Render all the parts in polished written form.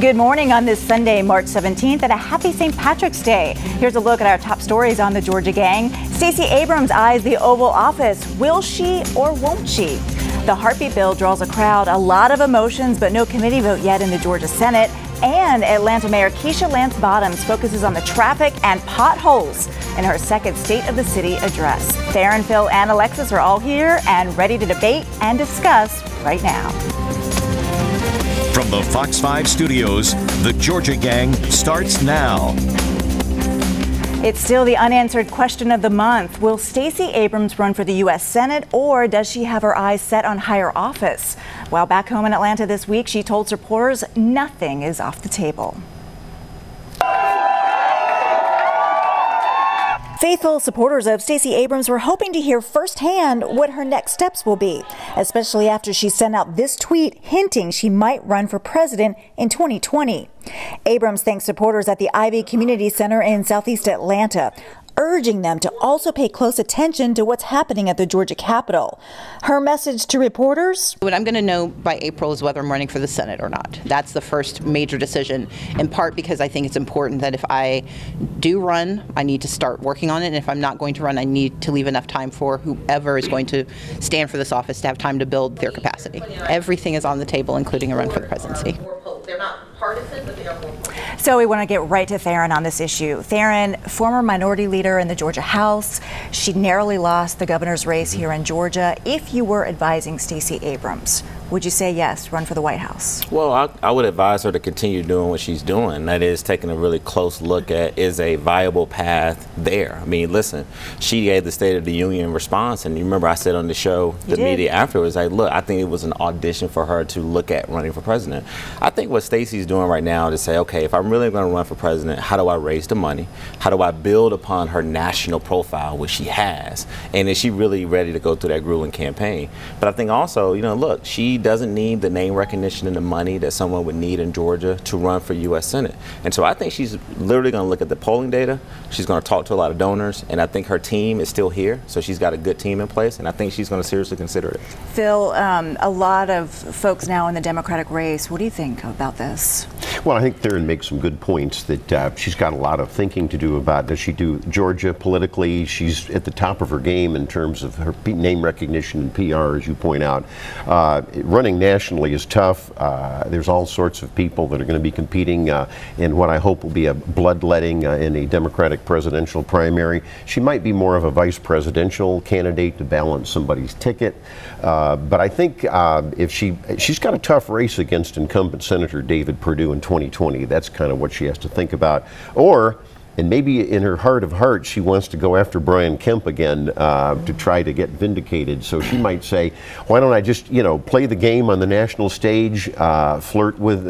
Good morning on this Sunday, March 17th, and a happy St. Patrick's Day. Here's a look at our top stories on the Georgia gang. Stacey Abrams eyes the Oval Office. Will she or won't she? The heartbeat bill draws a crowd, a lot of emotions, but no committee vote yet in the Georgia Senate. And Atlanta Mayor Keisha Lance Bottoms focuses on the traffic and potholes in her second State of the City address. Theron, Phil, and Alexis are all here and ready to debate and discuss right now. From the Fox 5 studios, the Georgia Gang starts now. It's still the unanswered question of the month. Will Stacey Abrams run for the U.S. Senate, or does she have her eyes set on higher office? While back home in Atlanta this week, she told supporters nothing is off the table. Faithful supporters of Stacey Abrams were hoping to hear firsthand what her next steps will be, especially after she sent out this tweet hinting she might run for president in 2020. Abrams thanked supporters at the Ivy Community Center in Southeast Atlanta, urging them to also pay close attention to what's happening at the Georgia Capitol. Her message to reporters: what I'm going to know by April is whether I'm running for the Senate or not. That's the first major decision, in part because I think it's important that if I do run, I need to start working on it. And if I'm not going to run, I need to leave enough time for whoever is going to stand for this office to have time to build their capacity. Everything is on the table, including a run for the presidency. They're not partisan, but they are political. So we want to get right to Theron on this issue. Theron, former minority leader in the Georgia House. She narrowly lost the governor's race here in Georgia. If you were advising Stacey Abrams, would you say yes, run for the White House? Well, I would advise her to continue doing what she's doing. That is, taking a really close look at, is a viable path there. I mean, listen, she gave the State of the Union response, and you remember I said on the show, the media afterwards, like, look, I think it was an audition for her to look at running for president. I think what Stacey's doing right now to say, okay, if I'm really going to run for president, how do I raise the money? How do I build upon her national profile, which she has? And is she really ready to go through that grueling campaign? But I think also, you know, look, she doesn't need the name recognition and the money that someone would need in Georgia to run for U.S. Senate. And so I think she's literally going to look at the polling data. She's going to talk to a lot of donors, and I think her team is still here. So she's got a good team in place, and I think she's going to seriously consider it. Phil, a lot of folks now in the Democratic race, what do you think about this? Well, I think Theron makes some good points that she's got a lot of thinking to do about. Does she do Georgia politically? She's at the top of her game in terms of her name recognition and PR, as you point out. Running nationally is tough. There's all sorts of people that are going to be competing in what I hope will be a bloodletting in a Democratic presidential primary. She might be more of a vice presidential candidate to balance somebody's ticket. But I think if she's got a tough race against incumbent Senator David Perdue in 2020. That's kind of what she has to think about. And maybe in her heart of hearts, she wants to go after Brian Kemp again to try to get vindicated. So she might say, why don't I just, play the game on the national stage, flirt with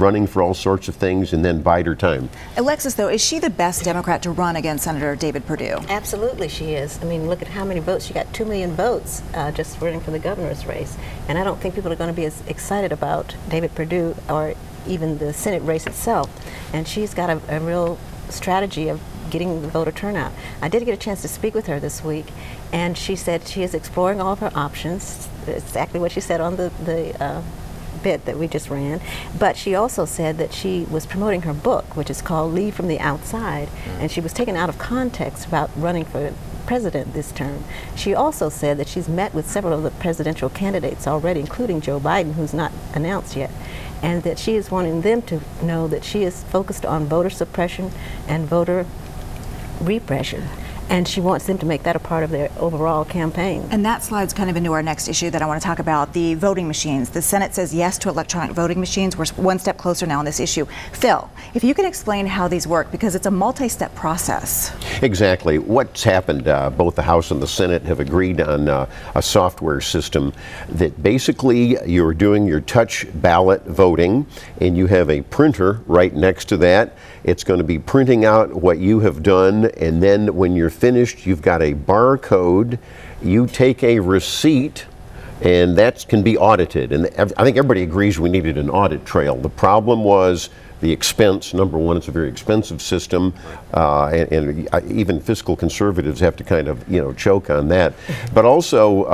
running for all sorts of things, and then bide her time. Alexis, though, is she the best Democrat to run against Senator David Perdue? Absolutely she is. I mean, look at how many votes. She got 2 million votes just running for the governor's race. And I don't think people are going to be as excited about David Perdue or even the Senate race itself. And she's got a real strategy of getting the voter turnout. I did get a chance to speak with her this week, and she said she is exploring all of her options. Exactly what she said on the bit that we just ran. But she also said that she was promoting her book, which is called Lead from the Outside, and she was taken out of context about running for president this term. She also said that she's met with several of the presidential candidates already, including Joe Biden, who's not announced yet, and that she is wanting them to know that she is focused on voter suppression and voter repression. And she wants them to make that a part of their overall campaign. And that slides kind of into our next issue that I want to talk about, the voting machines. The Senate says yes to electronic voting machines. We're one step closer now on this issue. Phil, if you can explain how these work, because it's a multi-step process. Exactly. What's happened, both the House and the Senate have agreed on a software system that basically you're doing your touch ballot voting, and you have a printer right next to that. It's going to be printing out what you have done, and then when you're finished, you've got a barcode. You take a receipt, and that can be audited. And I think everybody agrees we needed an audit trail. The problem was the expense. Number one, it's a very expensive system, and even fiscal conservatives have to kind of choke on that. But also,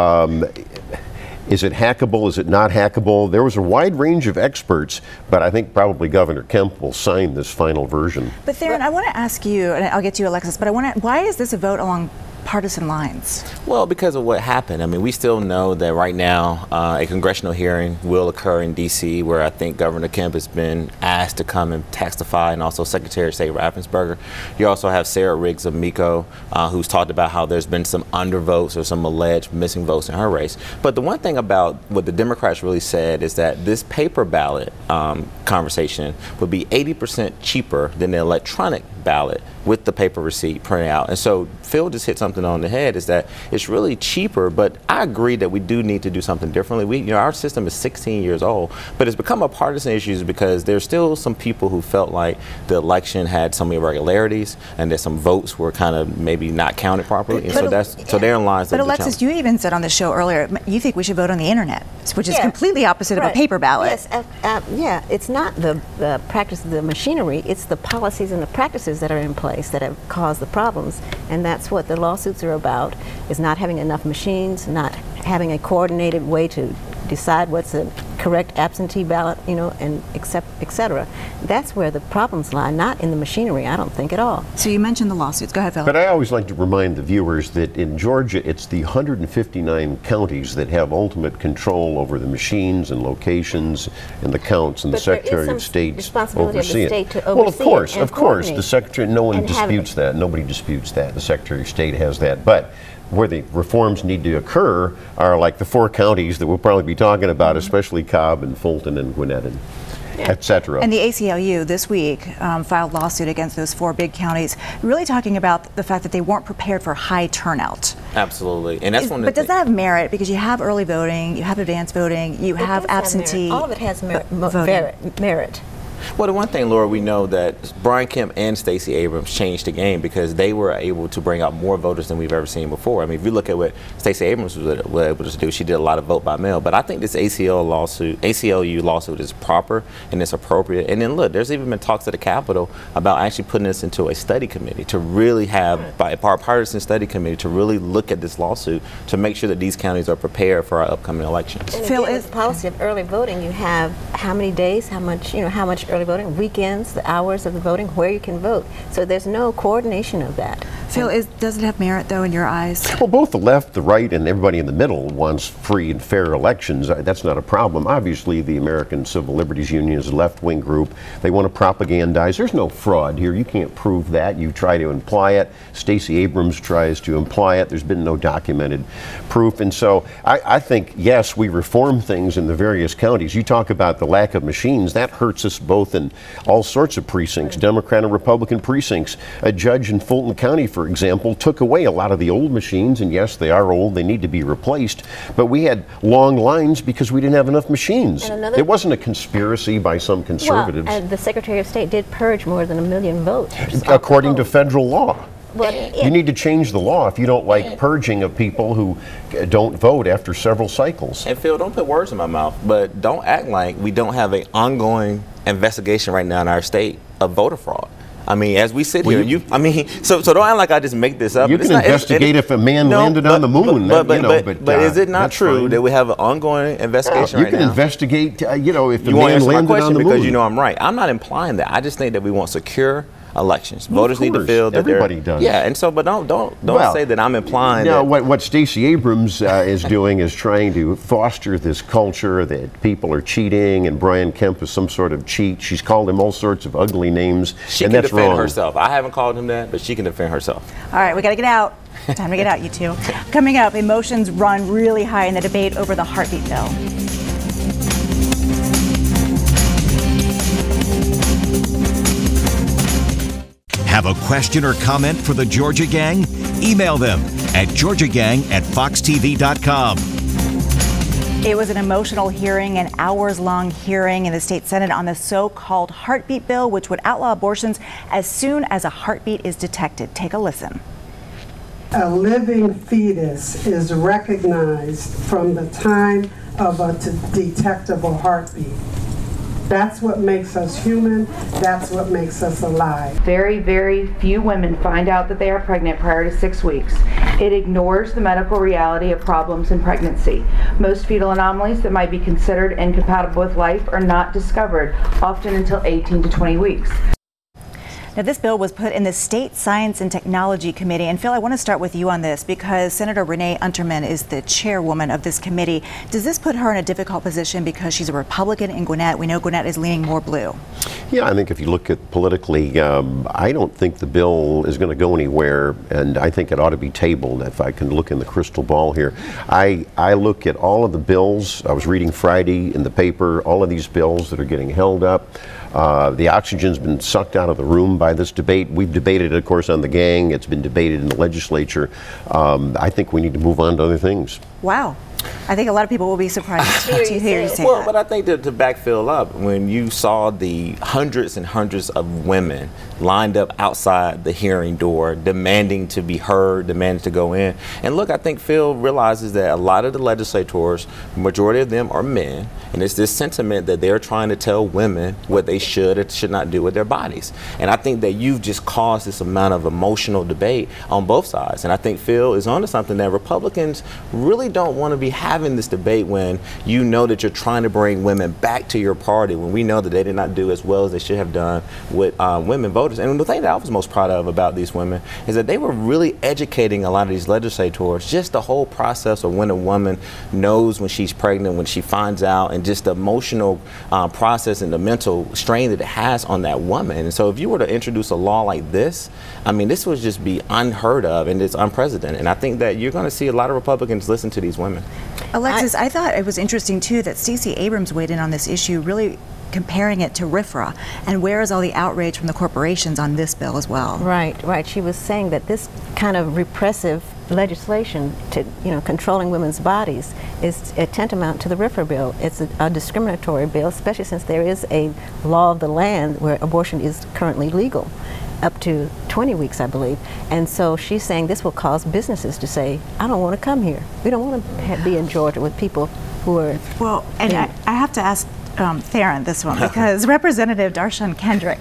Is it hackable? Is it not hackable? There was a wide range of experts, but I think probably Governor Kemp will sign this final version. But Theron, I want to ask you, and I'll get to you, Alexis, but why is this a vote along partisan lines? Well, because of what happened. I mean, we still know that right now a congressional hearing will occur in D.C. where I think Governor Kemp has been asked to come and testify, and also Secretary of State Raffensperger. You also have Sarah Riggs of MECO, who's talked about how there's been some undervotes or some alleged missing votes in her race. But the one thing about what the Democrats really said is that this paper ballot conversation would be 80% cheaper than the electronic ballot with the paper receipt printed out. And so Phil just hit something on the head, is that it's really cheaper, but I agree that we do need to do something differently. Our system is 16 years old, but it's become a partisan issue because there's still some people who felt like the election had some irregularities and that some votes were kind of maybe not counted properly. And so therein lies the challenge. But Alexis, you even said on the show earlier, you think we should vote on the internet, which is completely opposite of a paper ballot. Yes, yeah, it's not the practice of the machinery, it's the policies and the practices that are in place that have caused the problems, and that's what the lawsuits are about, is not having enough machines, not having a coordinated way to decide what's a correct absentee ballot, and et cetera. That's where the problems lie, not in the machinery, I don't think at all. So you mentioned the lawsuits. Go ahead, Phil. But I always like to remind the viewers that in Georgia, it's the 159 counties that have ultimate control over the machines and locations and the counts, and the Secretary of State oversee it. Well, of course, the Secretary, no one disputes that. Nobody disputes that. The Secretary of State has that. But where the reforms need to occur are like the 4 counties that we'll probably be talking about, especially Cobb and Fulton and Gwinnett and et cetera. And the ACLU this week filed lawsuit against those 4 big counties, really talking about the fact that they weren't prepared for high turnout. Absolutely. And that's one of the But does that have merit? Because you have early voting, you have advanced voting, you have absentee all of it has merit. Well, the one thing, Laura, we know that Brian Kemp and Stacey Abrams changed the game because they were able to bring out more voters than we've ever seen before. I mean, if you look at what Stacey Abrams was able to do, she did a lot of vote by mail. But I think this ACLU lawsuit is proper and it's appropriate. And then look, there's even been talks at the Capitol about actually putting this into a study committee to really have, by a bipartisan study committee, to really look at this lawsuit to make sure that these counties are prepared for our upcoming elections. And Phil, is the policy of early voting. You have how many days, how much early voting, weekends, the hours of the voting, where you can vote. So there's no coordination of that. Phil, does it have merit, though, in your eyes? Well, both the left, the right, and everybody in the middle wants free and fair elections. That's not a problem. Obviously, the American Civil Liberties Union is a left-wing group. They want to propagandize. There's no fraud here. You can't prove that. You try to imply it. Stacey Abrams tries to imply it. There's been no documented proof. And so I think, yes, we reform things in the various counties. You talk about the lack of machines. That hurts us both in all sorts of precincts, Democrat and Republican precincts. A judge in Fulton County, for example, took away a lot of the old machines, and yes, they are old, they need to be replaced, but we had long lines because we didn't have enough machines. It wasn't a conspiracy by some conservatives. Well, and the Secretary of State did purge more than 1 million votes. According to federal law. Well, you need to change the law if you don't like purging of people who don't vote after several cycles. And Phil, don't put words in my mouth, but don't act like we don't have an ongoing investigation right now in our state of voter fraud. I mean, as we sit here, so don't act like I just make this up. You can investigate if a man landed on the moon. But is it not true that we have an ongoing investigation right now? You can investigate, if a man landed on the moon. You want to answer my question because you know I'm right. I'm not implying that. I just think that we want secure elections. Voters need to feel that everybody does. Yeah, and so, but don't say that I'm implying. No, what Stacey Abrams is doing is trying to foster this culture that people are cheating, and Brian Kemp is some sort of cheat. She's called him all sorts of ugly names, and that's wrong. She can defend herself. I haven't called him that, but she can defend herself. All right, we got to get out. Time to get out, you two. Coming up, emotions run really high in the debate over the heartbeat bill. Have a question or comment for the Georgia Gang? Email them at georgiagang@foxtv.com. It was an emotional hearing, an hours-long hearing in the state Senate on the so-called heartbeat bill, which would outlaw abortions as soon as a heartbeat is detected. Take a listen. A living fetus is recognized from the time of a detectable heartbeat. That's what makes us human. That's what makes us alive. Very, very few women find out that they are pregnant prior to 6 weeks. It ignores the medical reality of problems in pregnancy. Most fetal anomalies that might be considered incompatible with life are not discovered, often until 18 to 20 weeks. Now, this bill was put in the State Science and Technology Committee. And Phil, I want to start with you on this because Senator Renee Unterman is the chairwoman of this committee. Does this put her in a difficult position because she's a Republican in Gwinnett? We know Gwinnett is leaning more blue. Yeah, I think if you look at politically, I don't think the bill is going to go anywhere, and I think it ought to be tabled. If I can look in the crystal ball here, I look at all of the bills. I was reading Friday in the paper, all of these bills that are getting held up. The oxygen's been sucked out of the room by this debate. We've debated it, of course, on the gang. It's been debated in the legislature. I think we need to move on to other things. Wow. I think a lot of people will be surprised to hear you say well, that. But I think to backfill up, when you saw the hundreds and hundreds of women lined up outside the hearing door, demanding to be heard, demanding to go in. And look, I think Phil realizes that a lot of the legislators, majority of them are men, and it's this sentiment that they're trying to tell women what they should or should not do with their bodies. And I think that you've just caused this amount of emotional debate on both sides. And I think Phil is onto something that Republicans really don't want to be having this debate when you know that you're trying to bring women back to your party, when we know that they did not do as well as they should have done with women voters. And the thing that I was most proud of about these women is that they were really educating a lot of these legislators, just the whole process of when a woman knows when she's pregnant, when she finds out, and just the emotional process and the mental strain that it has on that woman. And so if you were to introduce a law like this, I mean, this would just be unheard of, and it's unprecedented. And I think that you're going to see a lot of Republicans listen to these women. Alexis, I thought it was interesting, too, that Stacey Abrams weighed in on this issue, really comparing it to RFRA. And where is all the outrage from the corporations on this bill as well? Right, right. She was saying that this kind of repressive legislation to, controlling women's bodies is a tantamount to the RFRA bill. It's a discriminatory bill, especially since there is a law of the land where abortion is currently legal, up to 20 weeks, I believe. And so she's saying this will cause businesses to say, I don't want to come here. We don't want to be in Georgia with people who are... Well, and I have to ask Theron this one, because Representative Darshan Kendrick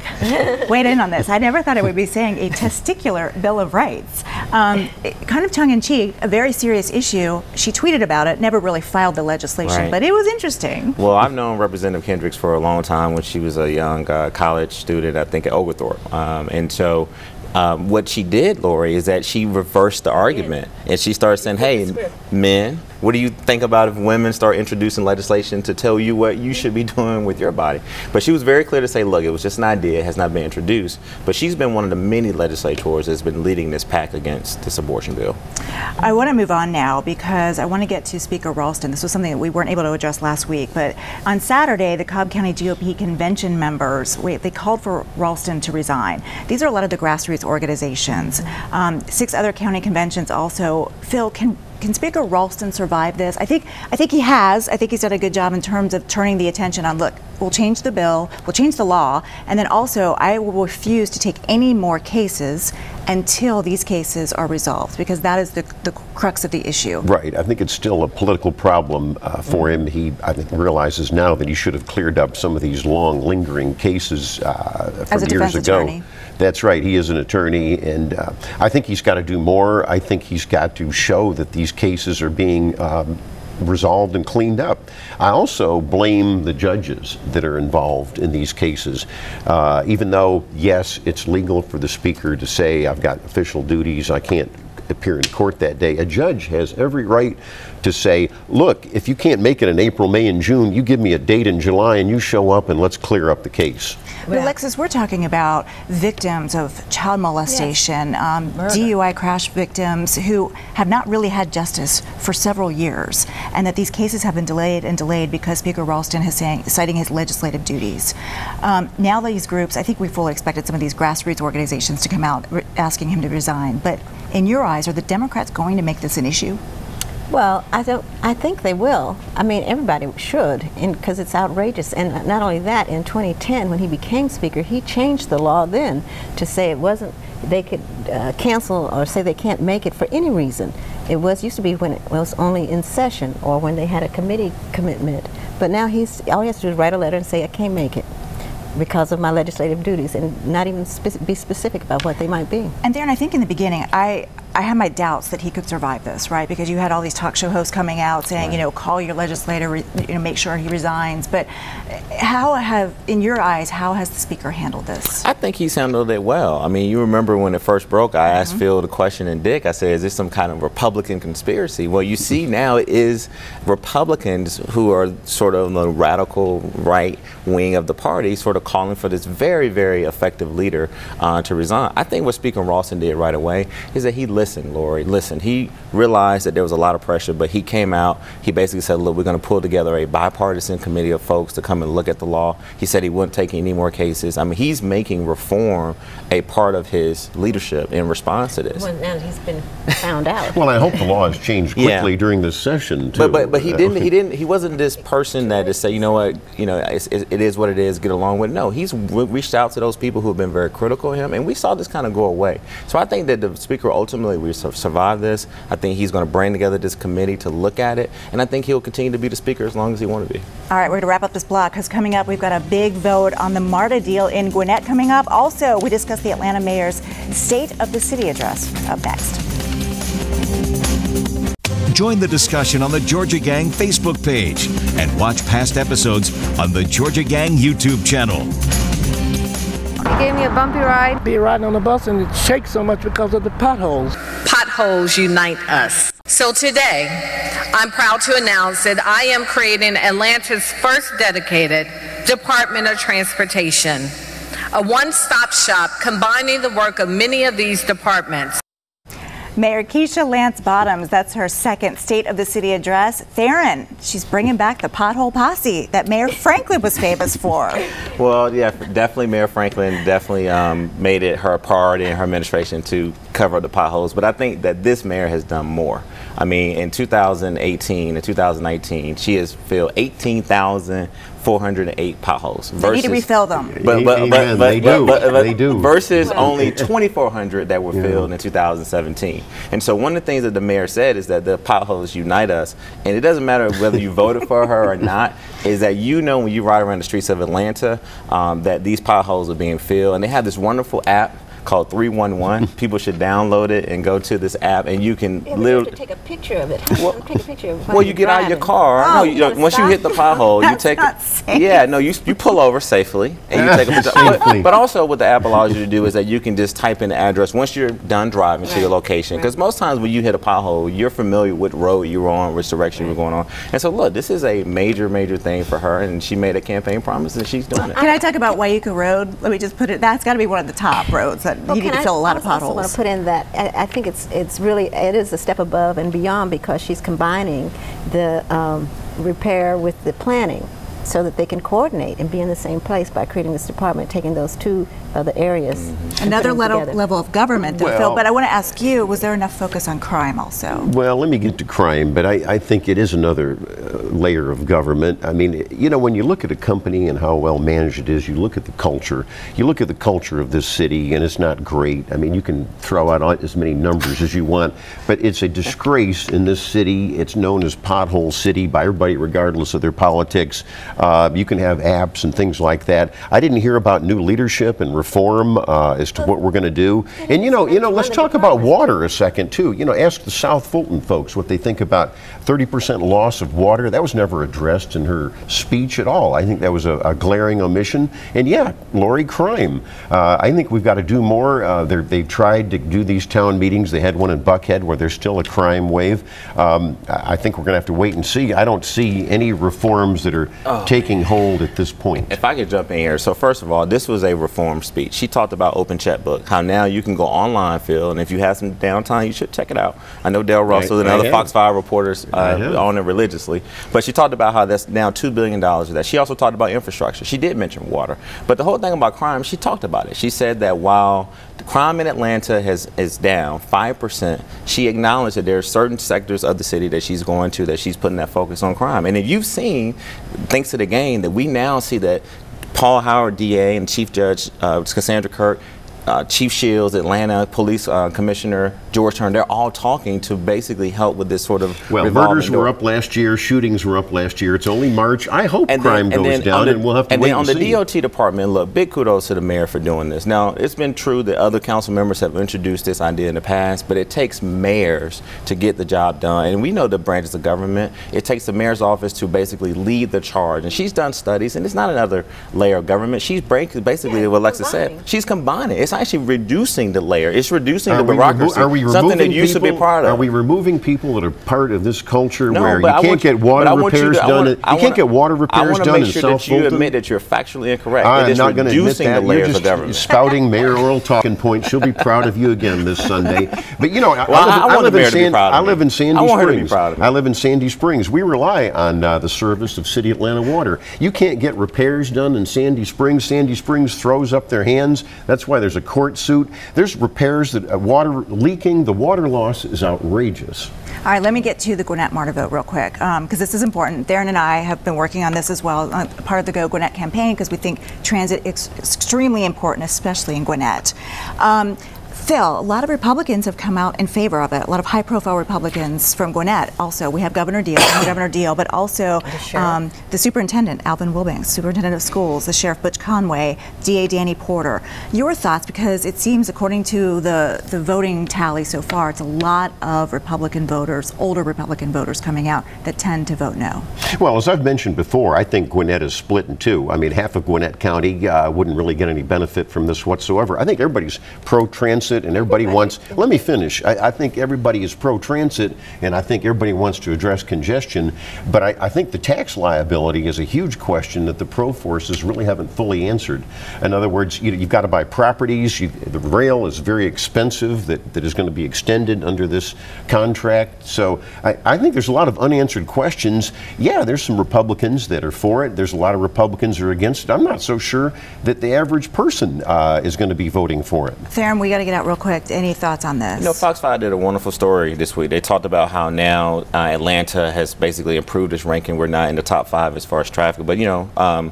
weighed in on this. I never thought I would be saying a testicular Bill of Rights. Kind of tongue-in-cheek, a very serious issue. She tweeted about it, never really filed the legislation, right. But it was interesting. Well, I've known Representative Kendricks for a long time when she was a young college student, I think, at Oglethorpe. And so what she did, Lori, is that she reversed the argument, and she started saying, hey, men, what do you think about if women start introducing legislation to tell you what you should be doing with your body? But she was very clear to say, look, it was just an idea, it has not been introduced. But she's been one of the many legislators that's been leading this pack against this abortion bill. I want to move on now because I want to get to Speaker Ralston. This was something that we weren't able to address last week, but on Saturday, the Cobb County GOP convention members, they called for Ralston to resign. These are a lot of the grassroots organizations. 6 other county conventions also. Phil, can Speaker Ralston survive this? I think he has. I think he's done a good job in terms of turning the attention on, look, we'll change the bill, we'll change the law, and then also I will refuse to take any more cases until these cases are resolved, because that is the crux of the issue. Right. I think it's still a political problem for him. He, I think, realizes now that he should have cleared up some of these long, lingering cases from years ago. Attorney. That's right. He is an attorney, and I think he's got to do more. I think he's got to show that these cases are being resolved and cleaned up. I also blame the judges that are involved in these cases. Even though, yes, it's legal for the speaker to say, I've got official duties, I can't appear in court that day, a judge has every right to say, look, if you can't make it in April, May, and June, you give me a date in July and you show up and let's clear up the case. But Alexis, we're talking about victims of child molestation, DUI crash victims who have not really had justice for several years, and that these cases have been delayed and delayed because Speaker Ralston is citing his legislative duties. Now these groups, I think we fully expected some of these grassroots organizations to come out asking him to resign, but in your eyes, are the Democrats going to make this an issue? Well, I think they will. I mean, everybody should, because it's outrageous. And not only that, in 2010, when he became Speaker, he changed the law then to say it wasn't, they could cancel or say they can't make it for any reason. It used to be when it was only in session or when they had a committee commitment. But now all he has to do is write a letter and say, I can't make it because of my legislative duties, and not even be specific about what they might be. And Darren, I think in the beginning, I I had my doubts that he could survive this, right? Because you had all these talk show hosts coming out saying, you know, call your legislator, you know, make sure he resigns. But in your eyes, how has the Speaker handled this? I think he's handled it well. I mean, you remember when it first broke, I asked Phil the question and Dick, I said, is this some kind of Republican conspiracy? Well, you see now it is Republicans who are sort of the radical right wing of the party sort of calling for this very, very effective leader to resign. I think what Speaker Ralston did right away is that he listened, Lori. Listen, he realized that there was a lot of pressure, but he came out, he basically said, look, we're going to pull together a bipartisan committee of folks to come and look at the law. He said he wouldn't take any more cases. I mean, he's making reform a part of his leadership in response to this. Well, now he's been found out. Well, I hope the law has changed quickly during this session, too. But he wasn't this person that just say, you know what, you know, it is what it is, get along with it. No, he's reached out to those people who have been very critical of him, and we saw this kind of go away. So I think that the Speaker ultimately will survive this. I think he's going to bring together this committee to look at it, and I think he'll continue to be the Speaker as long as he wants to be. All right, we're going to wrap up this block because coming up, we've got a big vote on the MARTA deal in Gwinnett coming up. Also, we discuss the Atlanta mayor's State of the City address up next. Join the discussion on the Georgia Gang Facebook page and watch past episodes on the Georgia Gang YouTube channel. He gave me a bumpy ride. Be riding on the bus and it shakes so much because of the potholes. Potholes unite us. So today, I'm proud to announce that I am creating Atlanta's first dedicated Department of Transportation, a one-stop shop combining the work of many of these departments. Mayor Keisha Lance Bottoms, that's her second State of the City address. Theron, she's bringing back the pothole posse that Mayor Franklin was famous for. Well, yeah, definitely Mayor Franklin definitely made it her priority in her administration to cover the potholes. But I think that this mayor has done more. I mean, in 2018 and 2019, she has filled 18,408 potholes. They need to refill them. They do. Versus only 2,400 that were filled in 2017. And so one of the things that the mayor said is that the potholes unite us. And it doesn't matter whether you voted for her or not, is that you know when you ride around the streets of Atlanta that these potholes are being filled. And they have this wonderful app called 311. People should download it and go to this app, and you can literally you have to take a picture of it. Well, take a picture of it. Well, you get out of your car. Oh, no, once you hit the pothole, you take it. Yeah, no, you pull over safely and you take a picture. But also, what the app allows you to do is that you can just type in the address once you're done driving to your location. Because most times when you hit a pothole, you're familiar with what road you were on, which direction you were going on. And so, look, this is a major, major thing for her, and she made a campaign promise, and she's doing it. Can I talk about Waiuka Road? Let me just put it. That's got to be one of the top roads that you need to fill a lot of potholes. I want to put in that I think it is a step above and beyond because she's combining the repair with the planning so that they can coordinate and be in the same place by creating this department, taking those two other areas. Another level of government, though, Phil, but I want to ask you, was there enough focus on crime also? Well, let me get to crime, but I think it is another layer of government. I mean, you know, when you look at a company and how well managed it is, you look at the culture. You look at the culture of this city, and it's not great. I mean, you can throw out as many numbers as you want, but it's a disgrace in this city. It's known as Pothole City by everybody, regardless of their politics. You can have apps and things like that. I didn't hear about new leadership and reform as to what we're going to do. And you know, let's talk about water a second too. You know, ask the South Fulton folks what they think about 30% loss of water. That was never addressed in her speech at all. I think that was a glaring omission. And yeah, Lori, crime. I think we've got to do more. They've tried to do these town meetings. They had one in Buckhead where there's still a crime wave. I think we're going to have to wait and see. I don't see any reforms that are taking hold at this point. If I could jump in here. So first of all, this was a reform speech. She talked about open checkbook, how now you can go online, Phil, and if you have some downtime, you should check it out. I know Dale Russell and other Fox 5 reporters on it religiously, but she talked about how that's now $2 billion of that. She also talked about infrastructure. She did mention water, but the whole thing about crime, she talked about it. She said that while the crime in Atlanta is down 5%, she acknowledged that there are certain sectors of the city that she's going to, that she's putting that focus on crime. And if you've seen, thanks to the game, that we now see that Paul Howard, DA, and Chief Judge Cassandra Kirk Chief Shields, Atlanta Police Commissioner George Turner, they're all talking to basically help with this sort of murders were up last year, shootings were up last year. It's only March. I hope crime goes down, and we'll have to wait and see. And then on the DOT department, look, big kudos to the mayor for doing this. Now, it's been true that other council members have introduced this idea in the past, but it takes mayors to get the job done. And we know the branches of government. It takes the mayor's office to basically lead the charge. And she's done studies, and it's not another layer of government. She's basically what Alexa said. She's combining. It's actually reducing the layer. It's reducing the bureaucracy. Something that used to be part of. Are we removing people that are part of this culture where you can't get water repairs done? You can't get water repairs done in South Fulton? I want to make sure that you admit that you're factually incorrect. I'm not going to admit that. You're just spouting mayoral talking points. She'll be proud of you again this Sunday. But you know, I live in Sandy Springs. I live in Sandy Springs. We rely on the service of City Atlanta Water. You can't get repairs done in Sandy Springs. Sandy Springs throws up their hands. That's why there's a court suit. There's repairs that water leaking. The water loss is outrageous. All right, let me get to the Gwinnett Martyr vote real quick, because this is important. Darren and I have been working on this as well, part of the Go Gwinnett campaign, because we think transit is extremely important, especially in Gwinnett. Phil, a lot of Republicans have come out in favor of it. A lot of high-profile Republicans from Gwinnett. Also, we have Governor Deal, but also the Superintendent, Alvin Wilbanks, Superintendent of Schools, the Sheriff Butch Conway, DA Danny Porter. Your thoughts, because it seems, according to the voting tally so far, it's a lot of Republican voters, older Republican voters coming out that tend to vote no. Well, as I've mentioned before, I think Gwinnett is split in two. I mean, half of Gwinnett County wouldn't really get any benefit from this whatsoever. I think everybody's pro-transit. And everybody wants, let me finish. I think everybody is pro-transit, and I think everybody wants to address congestion, but I think the tax liability is a huge question that the pro-forces really haven't fully answered. In other words, you've got to buy properties. The rail is very expensive that is going to be extended under this contract. So I think there's a lot of unanswered questions. Yeah, there's some Republicans that are for it. There's a lot of Republicans that are against it. I'm not so sure that the average person is going to be voting for it. Theron, we got to get out real quick. Any thoughts on this? You know, Fox 5 did a wonderful story this week. They talked about how now Atlanta has basically improved its ranking. We're not in the top 5 as far as traffic, but you know,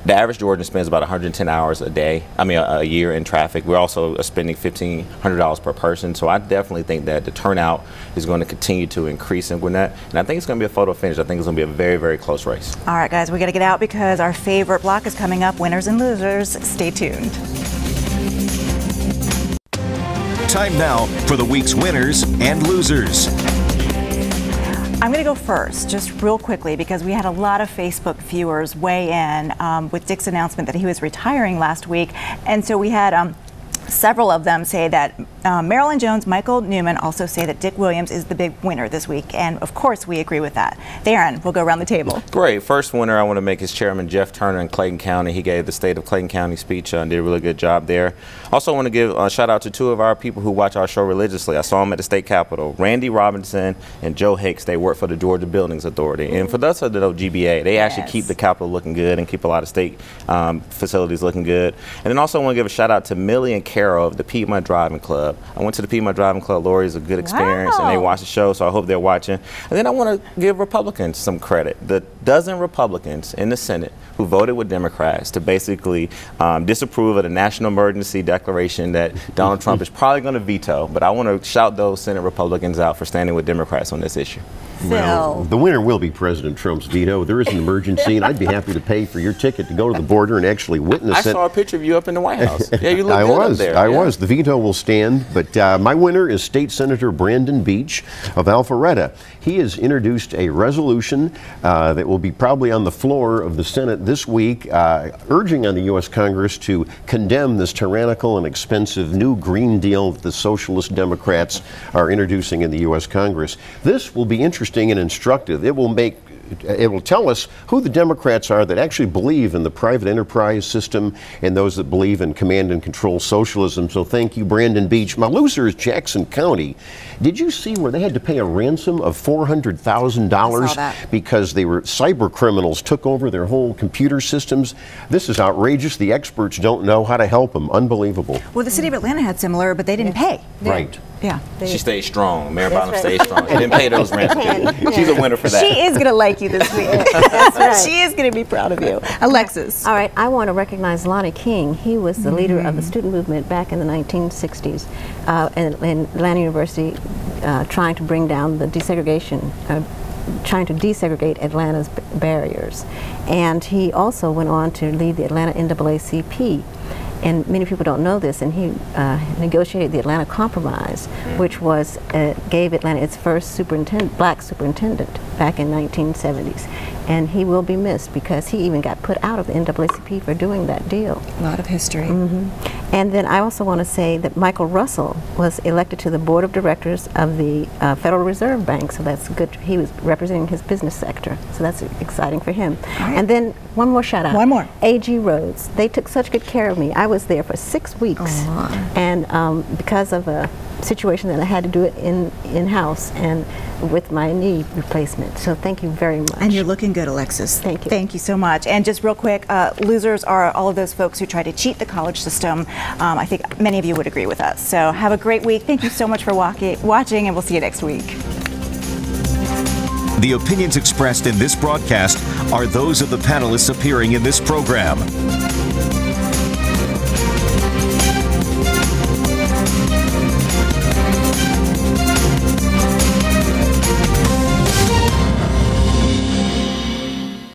the average Georgian spends about 110 hours a year in traffic. We're also spending $1,500 per person. So I definitely think that the turnout is going to continue to increase in Gwinnett. And I think it's going to be a photo finish. I think it's going to be a very, very close race. All right, guys, we got to get out because our favorite block is coming up, Winners and Losers. Stay tuned. Time now for the week's winners and losers. I'm going to go first, just real quickly, because we had a lot of Facebook viewers weigh in with Dick's announcement that he was retiring last week. And so we had several of them say that Marilyn Jones, Michael Newman also say that Dick Williams is the big winner this week. And of course, we agree with that. Darren, we'll go around the table. Great. First winner I want to make is Chairman Jeff Turner in Clayton County. He gave the State of Clayton County speech and did a really good job there. Also want to give a shout out to 2 of our people who watch our show religiously. I saw them at the state capitol. Randy Robinson and Joe Hicks. They work for the Georgia Buildings Authority. And for those of the GBA, they actually keep the capitol looking good and keep a lot of state facilities looking good. And then also want to give a shout out to Millie and Carol of the Piedmont Driving Club. I went to the Piedmont Driving Club. Lori is a good experience, and they watch the show, so I hope they're watching. And then I want to give Republicans some credit. The dozen Republicans in the Senate who voted with Democrats to basically disapprove of the national emergency declaration that Donald Trump is probably going to veto. But I want to shout those Senate Republicans out for standing with Democrats on this issue. Well, the winner will be President Trump's veto. There is an emergency, and I'd be happy to pay for your ticket to go to the border and actually witness it. I saw a picture of you up in the White House. Yeah, you look good up there. I was. The veto will stand, but my winner is State Senator Brandon Beach of Alpharetta. He has introduced a resolution that will be probably on the floor of the Senate this week, urging on the U.S. Congress to condemn this tyrannical and expensive new Green Deal that the Socialist Democrats are introducing in the U.S. Congress. This will be interesting and instructive. It will tell us who the Democrats are that actually believe in the private enterprise system and those that believe in command and control socialism. So thank you, Brandon Beach. My loser is Jackson County. Did you see where they had to pay a ransom of $400,000 because they were cyber criminals took over their whole computer systems? This is outrageous. The experts don't know how to help them. Unbelievable. Well, the city of Atlanta had similar, but they didn't pay. Right. Yeah. She stayed strong. Mayor Bottom stayed strong. She didn't pay those rents. She's a winner for that. She is going to like you this week. That's right. She is going to be proud of you. Alexis. All right, I want to recognize Lonnie King. He was the leader of the student movement back in the 1960s in Atlanta University, trying to bring down the desegregation, trying to desegregate Atlanta's barriers. And he also went on to lead the Atlanta NAACP. And many people don't know this, and he negotiated the Atlanta Compromise, which was gave Atlanta its first black superintendent back in 1970s. And he will be missed because he even got put out of the NAACP for doing that deal. A lot of history. And then I also want to say that Michael Russell was elected to the board of directors of the Federal Reserve Bank, so that's good. He was representing his business sector, so that's exciting for him. And then one more shout out. One more. AG Roads. They took such good care of me. I was there for 6 weeks, and because of a situation that I had to do it in-house and with my knee replacement. So thank you very much. And you're looking good, Alexis. Thank you. Thank you so much. And just real quick, losers are all of those folks who try to cheat the college system. I think many of you would agree with us. So have a great week. Thank you so much for watching, and we'll see you next week. The opinions expressed in this broadcast are those of the panelists appearing in this program.